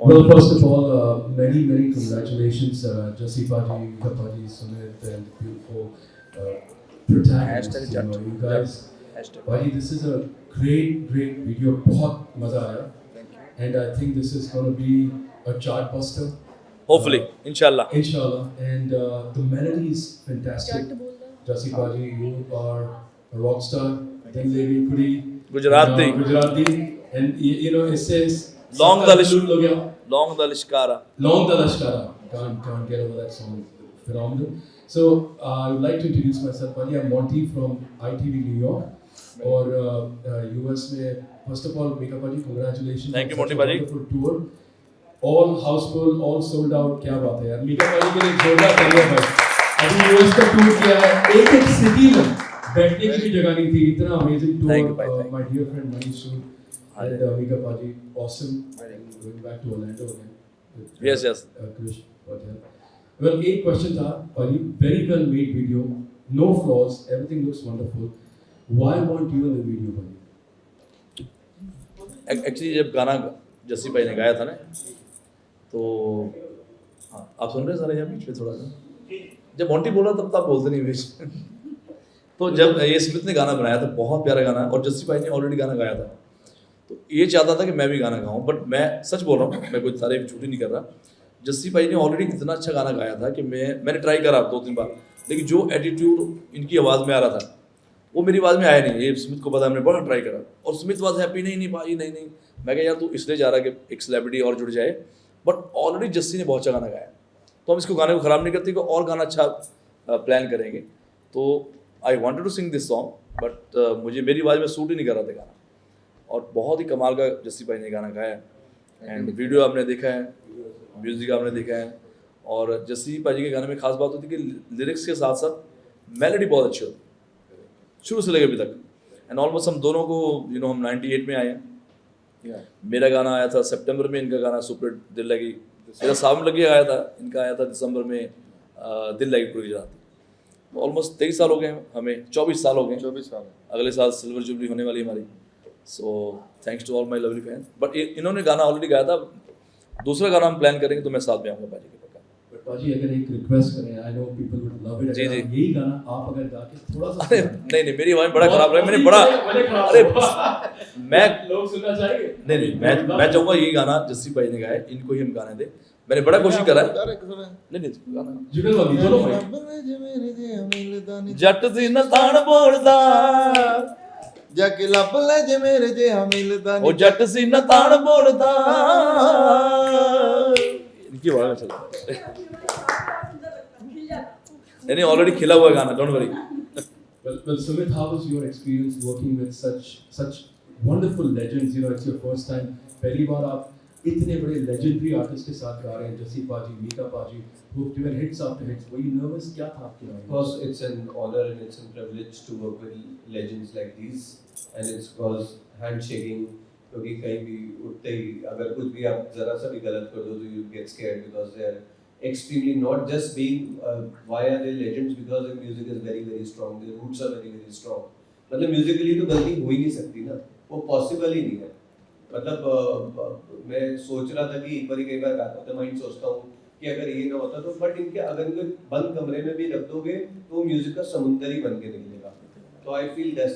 Well, first of all, many congratulations, Jasipa ji, Kappa ji, Sumit, and the beautiful protagonists. You guys. Bhai, this is a great video. बहुत मजा आया. And I think this is going to be a chart buster. Hopefully, inshallah. Inshallah. And the melody is fantastic. Jasipa ji, you are a rock star. Then lady Kudi. Gujarati. Gujarati. And you know, it says Long the Lishkara. Long the Lishkara. Long the Lashkara. Can't get over that song. Phenomenal. So I would like to introduce myself. Bhai, I'm Monty from ITV New York. और US में first of all, Mika Bhaji, congratulations. Thank you, Monty Bhaji. Wonderful tour. All houseful, all sold out. क्या बात है यार. Mika Bhaji के लिए जोरदार तालियां भाई. अभी US का टूर किया है. एक सिटी में बैठने की भी जगह नहीं थी. इतना amazing tour. Thank you, bhai. My dear friend Manish Sood and Mika Bhaji, awesome. Going back to Orlando again. With, Yes. Krish Patel. Well, एक question था. Bhaji, very well made video. No flaws. Everything looks wonderful. Why want you in the video, Bhaji? Actually जब गाना जस्सी भाई ने गाया था ना, तो हाँ, आप सुन रहे हैं सारे यहाँ बीच में थोड़ा सा. जब मोंटी बोला तब तो आप बोलते नहीं बीच. तो जब ये स्मिथ ने गाना बनाया था, बहुत प्यारा गाना, और जस्सी भाई ने ऑलरेडी गाना गाया था, तो ये चाहता था कि मैं भी गाना गाऊँ. बट मैं सच बोल रहा हूँ, मैं कोई तारीफ झूठी नहीं कर रहा. जस्सी भाई ने ऑलरेडी इतना अच्छा गाना गाया था कि मैंने ट्राई करा 2-3 बार, लेकिन जो एटीट्यूड इनकी आवाज़ में आ रहा था वो मेरी आवाज़ में आया नहीं. ये स्मिथ को पता, हमने बड़ा ट्राई करा, और स्मिथ वाज हैप्पी. नहीं भाई, नहीं. मैं कहा यार तू इसलिए जा रहा है कि एक सेलिब्रिटी और जुड़ जाए, बट ऑलरेडी जस्सी ने बहुत अच्छा गाना गाया, तो हम इसको गाने को ख़राब नहीं करते कि और गाना अच्छा प्लान करेंगे. तो I wanted to sing this song, but मुझे मेरी आवाज़ में सूट ही नहीं कर रहा था गाना, और बहुत ही कमाल का जस्सी भाई ने गाना गाया. एंड वीडियो आपने देखा है, म्यूज़िक आपने देखा है, और जस्सी भाई के गाने में खास बात होती है कि लिरिक्स के साथ साथ मेलोडी बहुत अच्छी होती है शुरू से लेकर अभी तक. एंड ऑलमोस्ट हम दोनों को हम 98 में आए हैं. मेरा गाना आया था सितंबर में, इनका गाना सुपर दिल लगी, मेरा सावन लगी आया था, इनका आया था दिसंबर में दिल लगी पूरी गुजराती. ऑलमोस्ट 23 साल हो गए हमें, 24 साल हो गए. 24 साल. अगले साल सिल्वर जुबली होने वाली हमारी. So thanks to all my lovely fan. But इन्होंने गाना ऑलरेडी गाया था. दूसरा गाना हम प्लान करेंगे तो मैं साथ में आऊँगा बाजी के. बाजी अगर एक रिक्वेस्ट करें, I know people would love it. जी. यही गाना आप अगर गा के थोड़ा सा. अरे नहीं, मेरी आवाज़ बड़ा खराब रहा है. मैंने बड़ा, अरे मैं लोग सुनना चाहेंगे. नहीं, मैं चाहूँगा यही गाना जस्सी भाई ने गाया, इनको ही हम गाने दे. मैंने बड़ा कोशिश करा है. नहीं गाना जुगल वाली दोनों भाई. जट दी न तान बोलदा, जाके लप ले जे मेरे जे मिलदा ओ जट सी न तान बोलदा. इनकी आवाज़ में चल नहीं, ऑलरेडी खिला हुआ गाना, don't worry. Well, Sumit, how was your experience working with such wonderful legends? It's your first time. पहली बार आप इतने बड़े legendary artists के साथ गा रहे हैं, जस्सी पाजी, मीका पाजी, who've given hits after hits. Were you nervous? क्या था आपके Of course, it's an honor and it's a privilege to work with legends like these, and it's cause handshaking. क्योंकि कहीं भी उठते ही अगर कुछ भी आप जरा सा भी गलत कर दो तो you get scared because they are extremely not just being why are they legends because their music is very strong, their roots are very strong. मतलब musically तो गलती हो ही नहीं सकती ना, वो possible ही नहीं है. मतलब मैं सोच रहा था कि एक बार कई बार गाता था, माइंड सोचता हूँ कि अगर ये ना होता तो, बट इनके अगर इनको बंद कमरे में भी रख दोगे तो म्यूजिक का समुंदर ही बन के निकलेगा. So I feel that's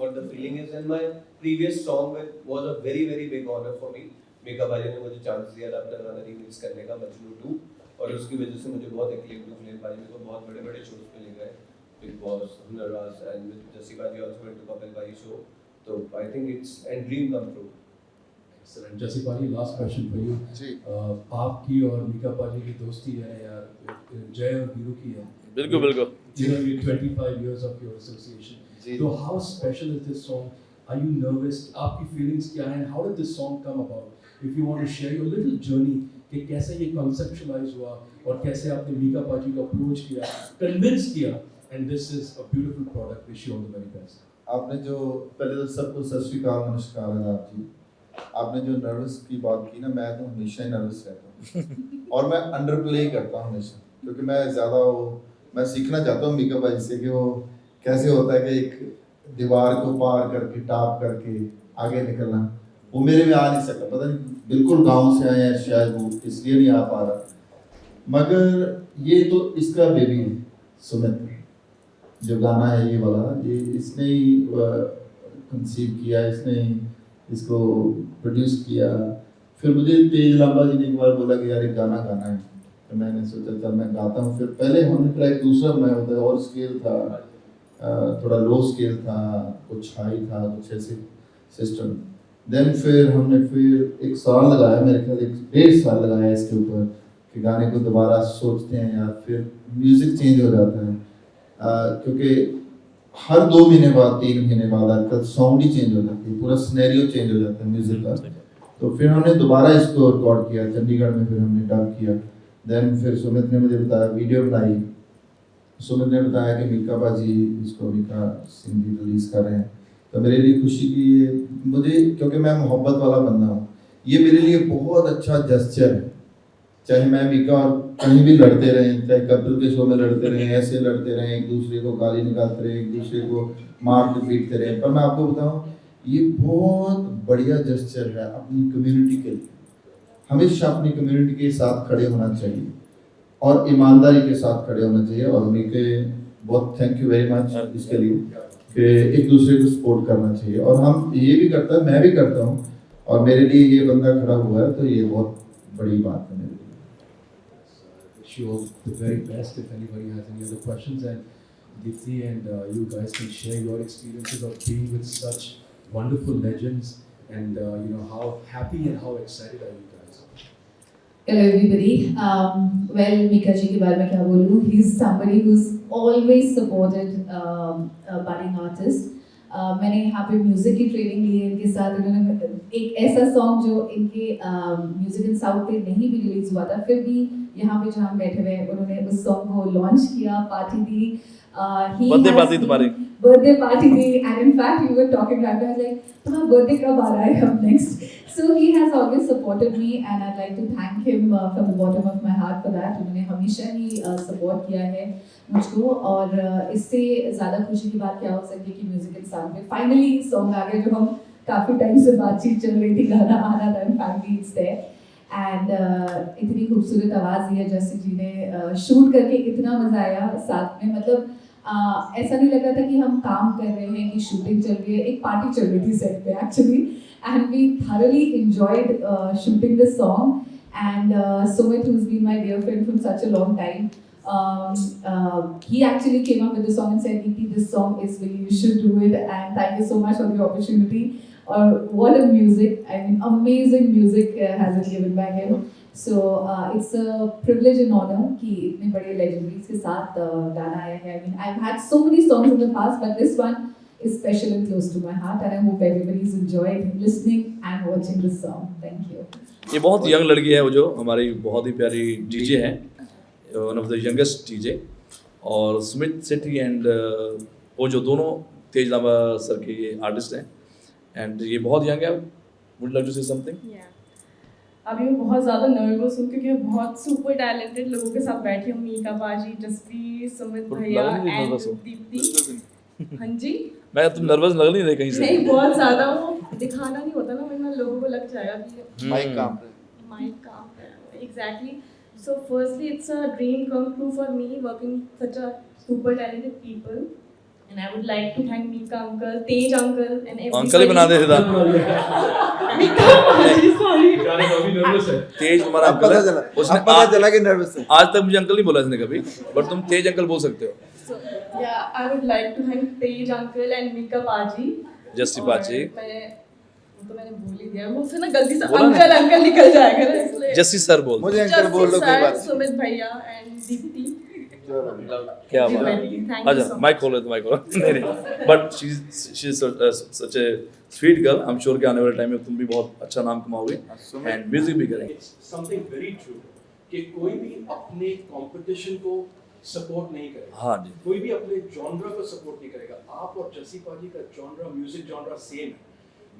what the feeling is, and my previous song was a very big honor for me. Mika भाई ने मुझे चांस दिया था अपना गाना रीमिक्स करने का, मजनू 2, और उसकी वजह से मुझे बहुत एक्लेम मिले. भाई मेरे को बहुत बड़े शोज पे ले गए, big boss, Hunarbaaz, and with Jassi भाई आल्सो वेंट टू कपिल भाई शो. तो I think it's a dream come true. Excellent. Jassi पाजी, लास्ट क्वेश्चन फॉर यू. जी. आपकी और मीका पाजी की दोस्ती है यार, जय और वीरू की है. बिल्कुल. 25 years of your association. So how special is this song? Are you nervous? आपकी feelings क्या हैं? How did this song come about? If you want to share your little journey कि कैसे ये conceptualize हुआ और कैसे आपने मीका पाजी को approach किया, convince किया, and this is a beautiful product. Wish you all the very best. आपने जो पहले तो सबको सत श्री अकाल, नमस्कार आदाब जी. आपने जो नर्वस की बात की ना, मैं तो हमेशा ही नर्वस रहता हूँ और मैं अंडर प्ले करता हूँ हमेशा, क्योंकि मैं सीखना चाहता हूँ मीका भाई से कि वो कैसे होता है कि एक दीवार को पार करके टाप करके आगे निकलना. वो मेरे में आ नहीं सकता, पता नहीं बिल्कुल गांव से आए हैं शायद, वो इसलिए नहीं आ पा रहा। मगर ये तो इसका बेबी है सुमित, जो गाना है ये वाला, ये इसने ही कंसीव किया, इसने ही इसको प्रोड्यूस किया। फिर मुझे तेज लांबा जी ने एक बार बोला कि यार एक गाना गाना है, तो मैंने सोचा चल मैं गाता हूँ। फिर पहले हमने ट्रैक दूसरा बनाया होता है और स्केल था, थोड़ा लो स्केल था, कुछ हाई था, कुछ ऐसे सिस्टम। देन फिर हमने फिर एक साल लगाया, मेरे ख्याल 1.5 साल लगाया इसके ऊपर कि गाने को दोबारा सोचते हैं यार, फिर म्यूज़िक चेंज हो जाता है क्योंकि हर 2 महीने बाद 3 महीने बाद आजकल साउंड ही चेंज हो जाती है, पूरा सिनेरियो चेंज हो जाता है म्यूज़िक का। तो फिर हमने दोबारा इसको रिकॉर्ड किया चंडीगढ़ में, फिर हमने डब किया। देन फिर सुमित ने मुझे बताया, वीडियो बनाई, सुमित ने बताया कि मीका बाजी इसको मीका सिंह जी रिलीज़ कर रहे हैं। तो मेरे लिए खुशी की ये, मुझे क्योंकि मैं मोहब्बत वाला बंदा हूँ, ये मेरे लिए बहुत अच्छा जेस्चर है। चाहे मैं मीका और कहीं भी लड़ते रहें, चाहे कपिल के शो में लड़ते रहें, ऐसे लड़ते रहें, एक दूसरे को गाली निकालते रहें, एक दूसरे को मार पीटते रहें, पर मैं आपको बताऊँ ये बहुत बढ़िया जेस्चर है अपनी कम्युनिटी के लिए। हमेशा अपनी कम्युनिटी के साथ खड़े होना चाहिए और ईमानदारी के साथ खड़े होना चाहिए। और मीके बहुत थैंक यू वेरी मच इसके लिए कि एक दूसरे को सपोर्ट करना चाहिए, और हम ये भी करता है, मैं भी करता हूँ, और मेरे लिए ये बंदा खड़ा हुआ है तो ये बहुत बड़ी बात है मेरे लिए। Wish you all the very best. If anybody has any other questions, and Deepthi and you guys can share your experiences of being with such wonderful legends, and you know how happy and how excited are you guys? Hello everybody. Well, Mika ji के बारे में क्या बोलूँ? He's somebody who's always supported budding artists. मैंने यहाँ पे music की training ली है इनके साथ। इन्होंने एक ऐसा सॉन्ग जो इनके म्यूजिक इन साउथ पे नहीं भी रिलीज हुआ था, फिर भी यहाँ पे जहाँ हम बैठे हुए हैं उन्होंने उस सॉन्ग को लॉन्च किया, पार्टी दी, बर्थडे पार्टी तुम्हारी, बर्थडे पार्टी दी, and in fact we were talking about it, like तुम्हारा बर्थडे कब आ रहा है अब next. So he has always supported me and I'd like to thank him from the bottom of my heart for that. उन्होंने हमेशा ही support किया है मुझको, और इससे ज़्यादा खुशी की बात क्या हो सकती है कि म्यूजिक इंसान पे फाइनली सॉन्ग आ गया जो हम काफ़ी टाइम से बातचीत चल रही थी, गाना आ रहा था, and finally it's there. And इतनी खूबसूरत आवाज़ दी है जस्सी जी ने, शूट करके इतना मज़ा आया साथ में, मतलब ऐसा नहीं लग रहा था कि हम काम कर रहे हैं कि शूटिंग चल रही है, एक पार्टी चल रही थी सेट पे actually. And we thoroughly enjoyed shooting this song. And Sumit, who's been my dear friend from such a long time, he actually came up with the song and said, "Deepthi, this song is for you. You should do it." And thank you so much for the opportunity. What a music! I mean, amazing music has been given by him. So it's a privilege and honor कि इतने बड़े legendaries के साथ गाना आया है. I mean, I've had so many songs in the past, but this one is special and close to my heart, and I hope everybody's enjoyed listening and watching this song. Thank you. ये बहुत young लड़की है, वो जो हमारी बहुत ही प्यारी DJ है, one of the youngest DJ, और सुमित सेठी एंड वो जो दोनों तेज लांबा सर के ये आर्टिस्ट हैं, एंड ये बहुत यंग है। Would like to say something? अभी मैं बहुत ज़्यादा नर्वस हूँ क्योंकि बहुत सुपर टैलेंटेड लोगों के साथ बैठी हूँ, मीका बाजी, जसप्रीत, सुमित भैया एंड दीप्ति। हाँ जी, मैं तुम नर्वस लग नहीं रही कहीं से? नहीं, बहुत ज़्यादा, वो दिखाना नहीं होता ना, वरना लोगों को लग जाएगा कि माइक काम पे। Exactly. So firstly, it's a dream come true for me working with such a super talented people, and I would like to thank Mika uncle, Tej uncle, and everybody. Uncle ही बना दे सीधा। Mika baji, sorry. गाने का भी nervous है। तेज तुम्हारा uncle है, उसने पता चला कि नर्वस है। आज तक मुझे अंकल नहीं बोला इसने कभी, बट तुम तेज अंकल बोल सकते हो। So yeah, I would like to thank Tej uncle and Mika baji. Jassi बाजी। मैंने बोल ही दिया, मुझसे ना गलती से अंकल अंकल निकल जाएगा ना, इसलिए जस्सी सर बोल। मुझे अंकल बोल लो, कोई बात नहीं। सुमित भैया एंड दीप्ति, क्या बात है। अच्छा माइक खोलो, तो माइक खोलो। नहीं, but she is such A sweet girl. I am sure कि आने वाले टाइम में तुम भी बहुत अच्छा नाम कमाओगे एंड म्यूजिक भी करेंगे। समथिंग वेरी ट्रू कि कोई भी अपने कंपटीशन को सपोर्ट नहीं करेगा। हाँ जी, कोई भी अपने जॉनरा को सपोर्ट नहीं करेगा। आप और जस्सी पाजी का जॉनरा, म्यूजिक जॉनरा सेम है।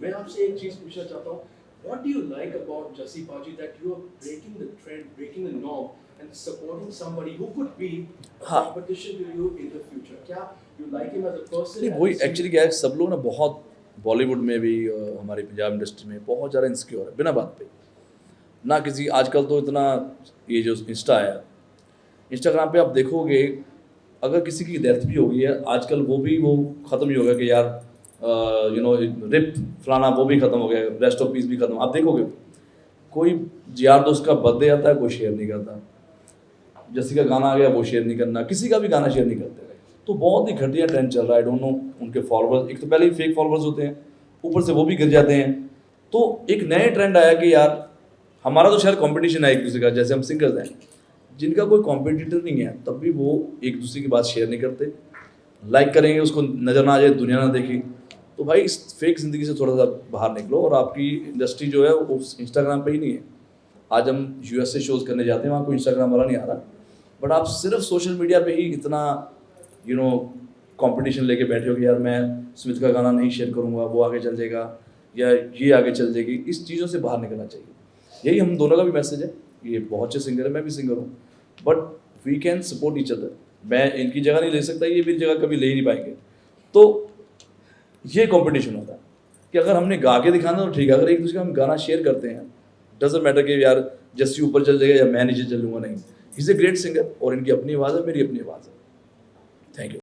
मैं आपसे एक चीज पूछना चाहता हूँ, what do you like about Jassi paaji that you are breaking the trend, breaking the norm and supporting somebody who could be competition to you in the future? क्या you like him as a person? नहीं वही actually क्या है, सब लोग ना बहुत बॉलीवुड में भी हमारी पंजाब इंडस्ट्री में बहुत ज़्यादा इनसिक्योर है बिना बात पे। ना किसी आजकल तो इतना ये जो इंस्टा है, इंस्टाग्राम पे आप देखोगे अगर किसी की डेथ भी हो गई है आजकल वो ख़त्म ही हो गया कि यार रिप फलाना वो भी ख़त्म हो गया, रेस्ट ऑफ पीस भी ख़त्म। आप देखोगे कोई यार दोस्त का बर्थडे आता है कोई शेयर नहीं करता, जैसे का गाना आ गया वो शेयर नहीं करना, किसी का भी गाना शेयर नहीं करते। तो बहुत ही घटिया ट्रेंड चल रहा है। आई डोंट नो उनके फॉलोअर्स, एक तो पहले ही फेक फॉलोअर्स होते हैं, ऊपर से वो भी गिर जाते हैं। तो एक नए ट्रेंड आया कि यार हमारा तो शायद कंपटीशन है एक दूसरे का, जैसे हम सिंगर्स हैं जिनका कोई कॉम्पिटिटर नहीं है तब भी वो एक दूसरे की बात शेयर नहीं करते, लाइक करेंगे उसको नज़र ना आ जाए, दुनिया ना देखी। तो भाई इस फेक ज़िंदगी से थोड़ा सा बाहर निकलो, और आपकी इंडस्ट्री जो है वो इंस्टाग्राम पे ही नहीं है। आज हम यूएस से शोज़ करने जाते हैं, वहाँ कोई इंस्टाग्राम वाला नहीं आ रहा, बट आप सिर्फ सोशल मीडिया पे ही इतना कंपटीशन लेके बैठे हो कि यार मैं स्मिथ का गाना नहीं शेयर करूँगा, वो आगे चल जाएगा या ये आगे चल जाएगी। इस चीज़ों से बाहर निकलना चाहिए। यही हम दोनों का भी मैसेज है। ये बहुत अच्छे सिंगर है, मैं भी सिंगर हूँ, but we can support each other. मैं इनकी जगह नहीं ले सकता, ये मेरी जगह कभी ले ही नहीं पाएंगे। तो ये कंपटीशन होता है कि अगर हमने गा के दिखाना तो ठीक है, अगर एक दूसरे का हम गाना शेयर करते हैं डजंट मैटर कि यार जस्सी ऊपर चल जाएगा या मैं नीचे चलूँगा, नहीं। He is a great singer और इनकी अपनी आवाज़ है, मेरी अपनी आवाज़ है। Thank you.